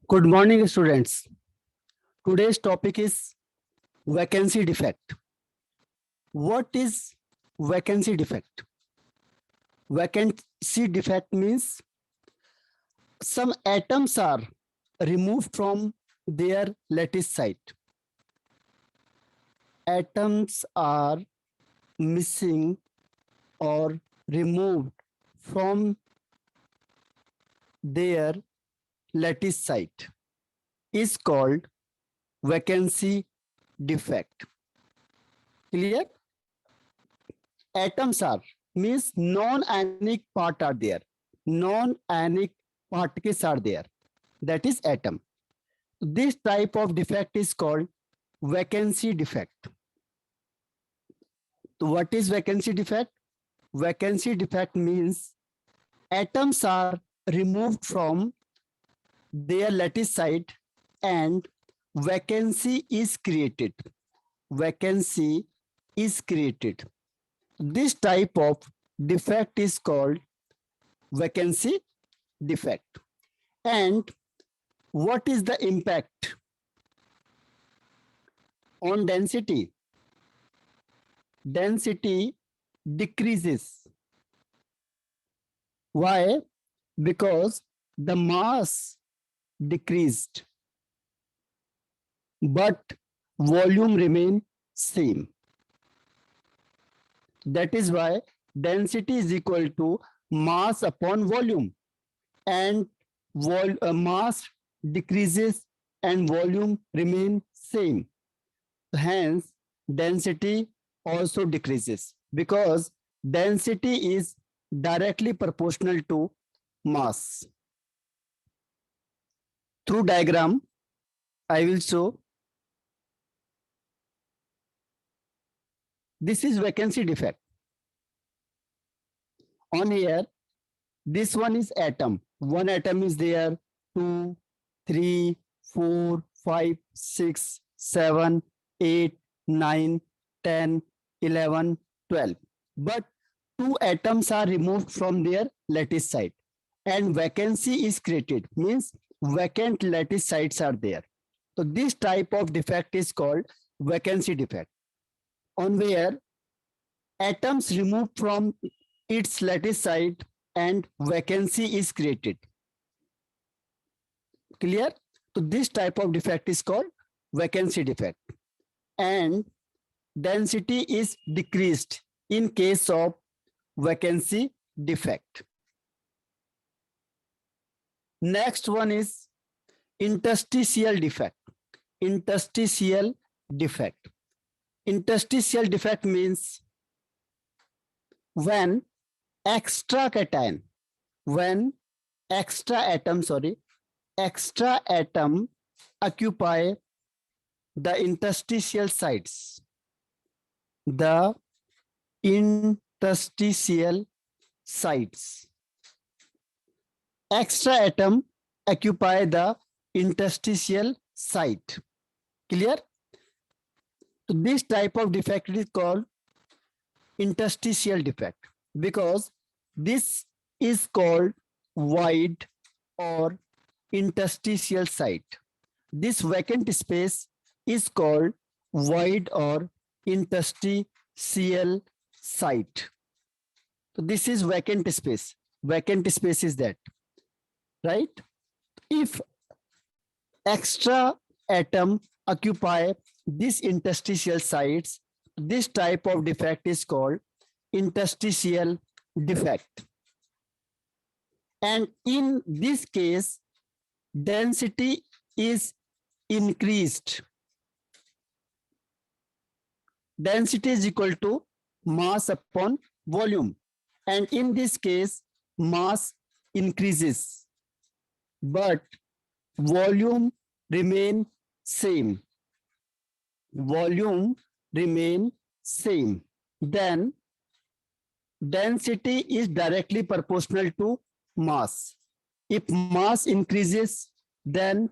Good morning, students. Today's topic is vacancy defect. What is vacancy defect? Vacancy defect means some atoms are removed from their lattice site. Atoms are missing or removed from their lattice site is called vacancy defect. Clear? Atoms are means non-ionic part are there. Non-ionic particles are there. That is atom. This type of defect is called vacancy defect. So what is vacancy defect? Vacancy defect means atoms are removed from their lattice site and vacancy is created. Vacancy is created. This type of defect is called vacancy defect. And what is the impact on density? Density decreases. Why? Because the mass decreased, but volume remain same. That is why density is equal to mass upon volume, and mass decreases and volume remain same. Hence, density also decreases because density is directly proportional to mass. Through diagram, I will show. This is vacancy defect. On here, this one is atom. One atom is there, 2, 3, 4, 5, 6, 7, 8, 9, 10, 11, 12. But 2 atoms are removed from their lattice site and vacancy is created, means vacant lattice sites are there. So this type of defect is called vacancy defect, on where atoms removed from its lattice site and vacancy is created. Clear? So this type of defect is called vacancy defect. And density is decreased in case of vacancy defect. Next one is interstitial defect. Interstitial defect. Interstitial defect means when extra cation, when extra atom occupy the interstitial sites. The interstitial sites. Extra atom occupy the interstitial site. Clear? So this type of defect is called interstitial defect because this is called void or interstitial site. This vacant space is called void or interstitial site. So this is vacant space. Vacant space is that, right? If extra atom occupy this interstitial sites, this type of defect is called interstitial defect. And in this case, density is increased. Density is equal to mass upon volume. And in this case, mass increases, but volume remain same. Volume remain same. Then density is directly proportional to mass. If mass increases, then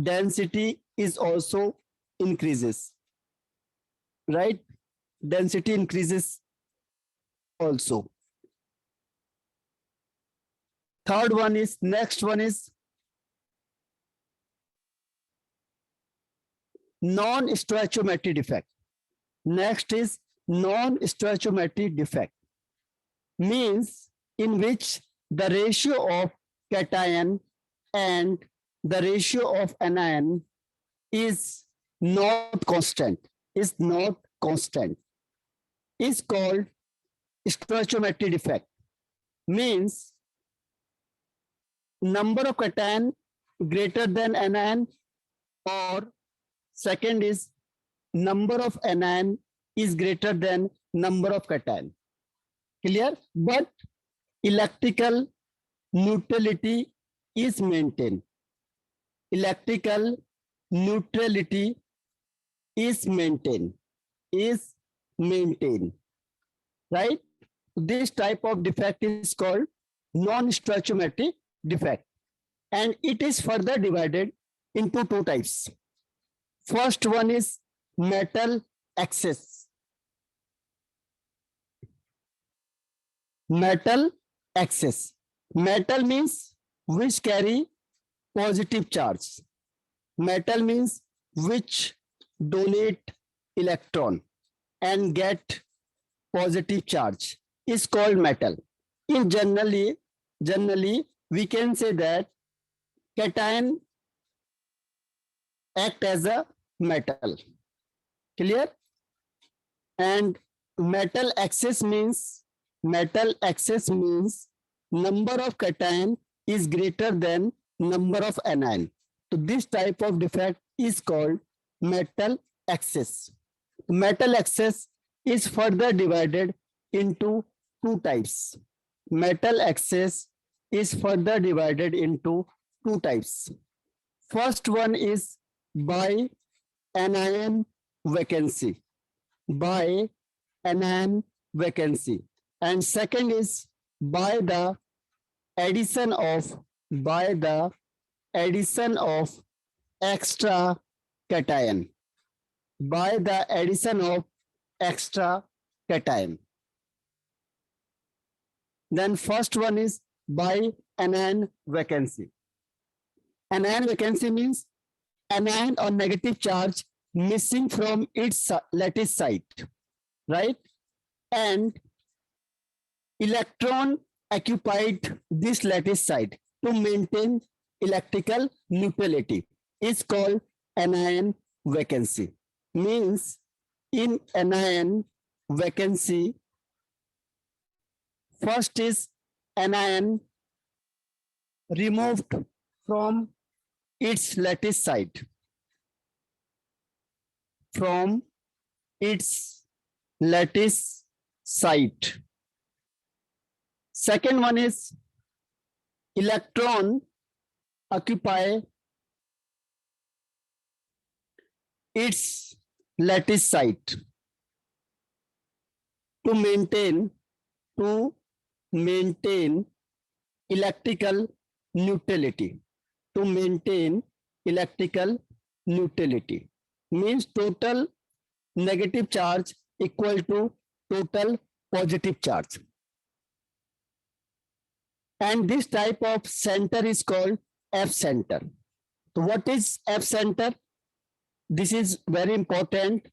density is also increases, right? Density increases also. Third one is, next one is non-stoichiometry defect. Next is non-stoichiometry defect, means in which the ratio of cation and the ratio of anion is not constant, is called stoichiometry defect. Means number of cation greater than anion, or second is number of anion is greater than number of cation. Clear? But electrical neutrality is maintained. Electrical neutrality is maintained. Right? This type of defect is called non-stoichiometry defect, and it is further divided into two types. First one is metal excess. Metal excess. Metal means which carry positive charge. Metal means which donate electron and get positive charge is called metal. In generally we can say that cation act as a metal. Clear? And metal excess means number of cation is greater than number of anion. So this type of defect is called metal excess. Metal excess is further divided into two types. Metal excess is further divided into two types. First one is by anion vacancy. By anion vacancy. And second is by the addition of extra cation. By the addition of extra cation. Then first one is by anion vacancy. Anion vacancy means anion or negative charge missing from its lattice site, right? And electron occupied this lattice site to maintain electrical neutrality is called anion vacancy. Means in anion vacancy, first is anion removed from its lattice site. From its lattice site. Second one is electron occupy its lattice site to maintain electrical neutrality. To maintain electrical neutrality means total negative charge equal to total positive charge. And this type of center is called F center. So what is F center? This is very important.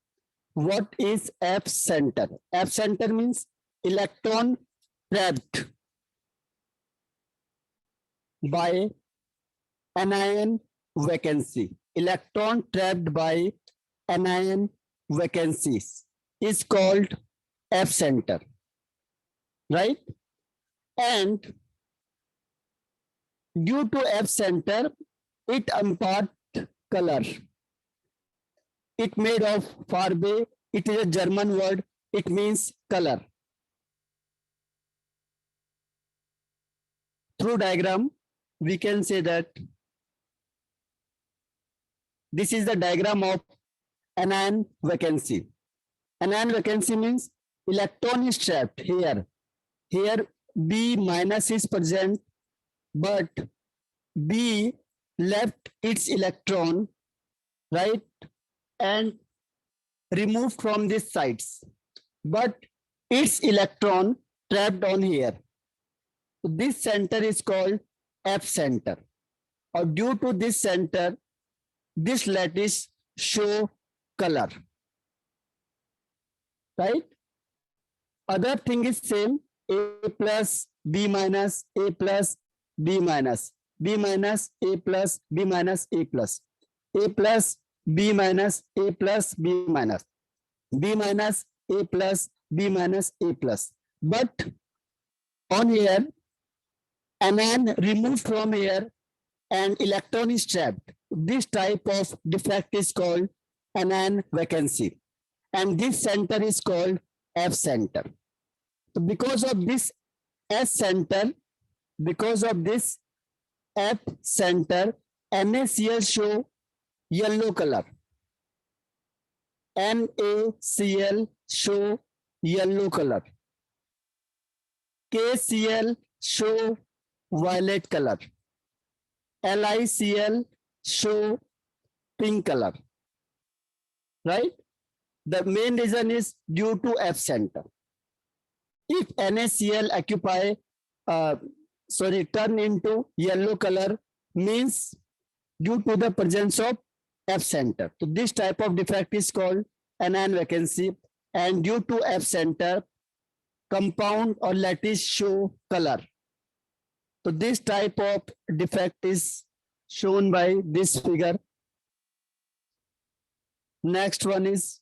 What is F center? F center means electron trapped by anion vacancy. Electron trapped by anion vacancies is called F center, right? And due to F center, it impart color. It made of Farbe. It is a German word. It means color. Through diagram, we can say that this is the diagram of anion vacancy. Anion vacancy means electron is trapped here. Here B minus is present, but B left its electron, right, and removed from these sides, but its electron trapped on here. So this center is called F center. Or due to this center, this lattice show color, right? Other thing is same, A plus B minus A plus B minus B minus A plus B minus A plus A plus B minus A plus B minus B minus A plus B minus A plus. But on here, anion removed from here and electron is trapped. This type of defect is called anion vacancy, and this center is called F center. So because of this S center, because of this F center, NaCl show yellow color. NaCl show yellow color. KCl show violet color. LiCl show pink color, right? The main reason is due to F center. If NaCl turn into yellow color, means due to the presence of F center. So this type of defect is called anion vacancy, and due to F center, compound or lattice show color. So this type of defect is shown by this figure. Next one is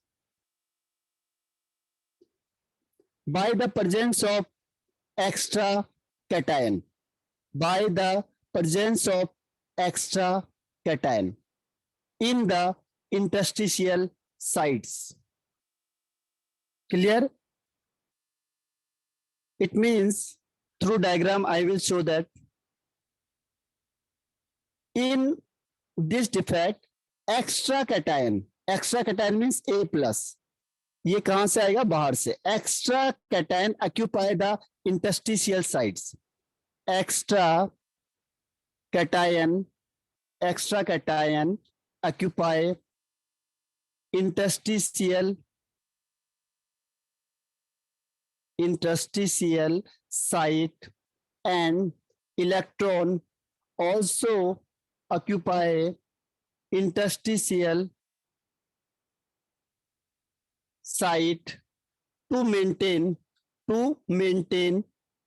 by the presence of extra cation. By the presence of extra cation in the interstitial sites. Clear? It means through diagram I will show that in this defect extra cation means A plus. ये कहां से आएगा? बाहर से. Extra cation occupy the interstitial sites. Extra cation occupy interstitial site, and electron also occupy interstitial site to maintain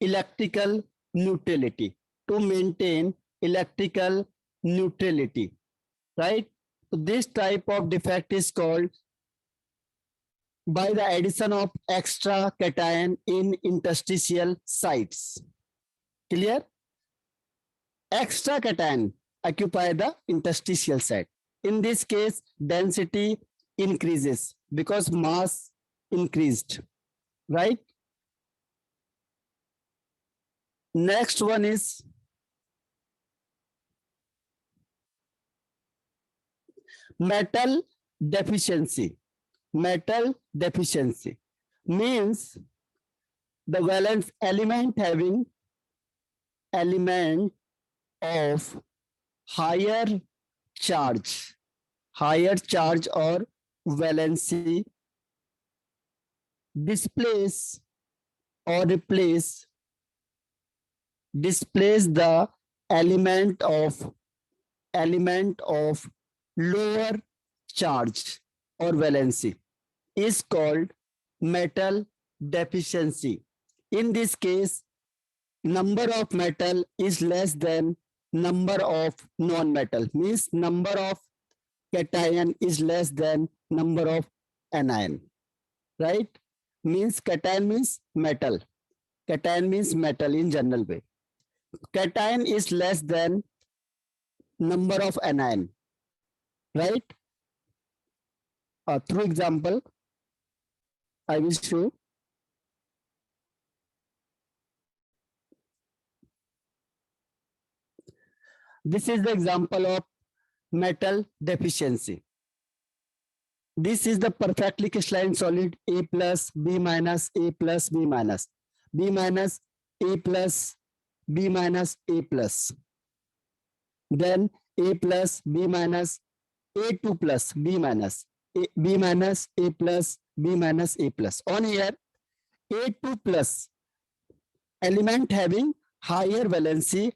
electrical neutrality, right? So this type of defect is called by the addition of extra cation in interstitial sites. Clear? Extra cation occupy the interstitial site. In this case, density increases because mass increased, right? Next one is metal deficiency. Metal deficiency means the valence element having element of higher charge or valency displace the element of lower charge or valency is called metal deficiency. In this case, number of metal is less than number of non-metal, means number of cation is less than number of anion, right? Means cation means metal. Cation means metal in general way. Cation is less than number of anion, right? Through example, I will show. This is the example of metal deficiency. This is the perfectly crystalline solid A plus B minus A plus B minus B minus A plus B minus A plus. Then A plus B minus A2 plus B minus B minus A plus B minus A plus. On here, A2 plus element having higher valency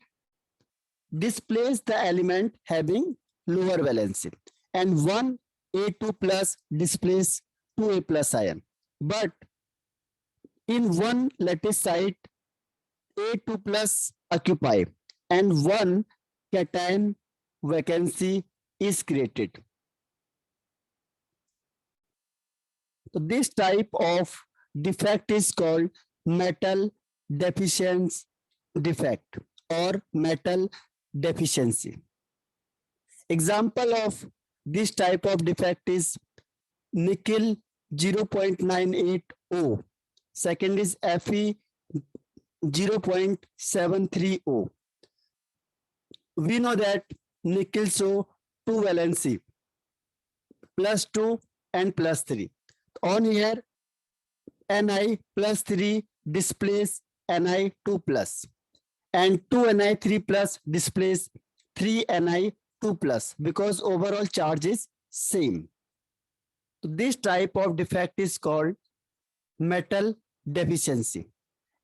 displace the element having lower valency, and one A2 plus displace 2A plus ion. But in one lattice site, A2 plus occupy and one cation vacancy is created. So this type of defect is called metal deficiency defect or metal deficiency. Example of this type of defect is nickel 0.98O. Second is Fe 0.730. We know that nickel show two valency +2 and +3. On here Ni +3 displace Ni2 plus and 2Ni3 plus displace 3Ni2 plus because overall charge is same. So this type of defect is called metal deficiency.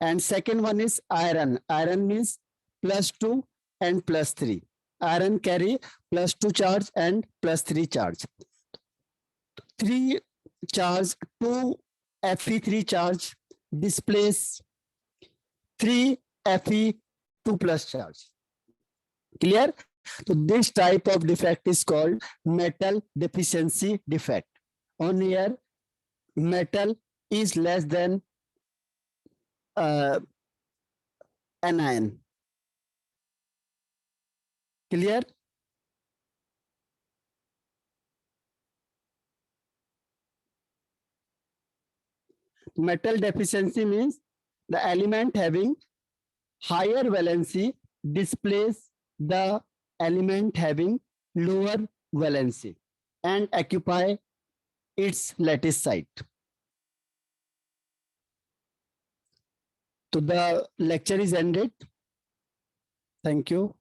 And second one is iron. Iron means +2 and +3. Iron carry +2 charge and +3 charge. 3 charge, 2 Fe3 charge displace 3 Fe2 plus charge. Clear? So this type of defect is called metal deficiency defect. On here, metal is less than anion. Clear? Metal deficiency means the element having higher valency displace the element having lower valency and occupy its lattice site. So the lecture is ended. Thank you.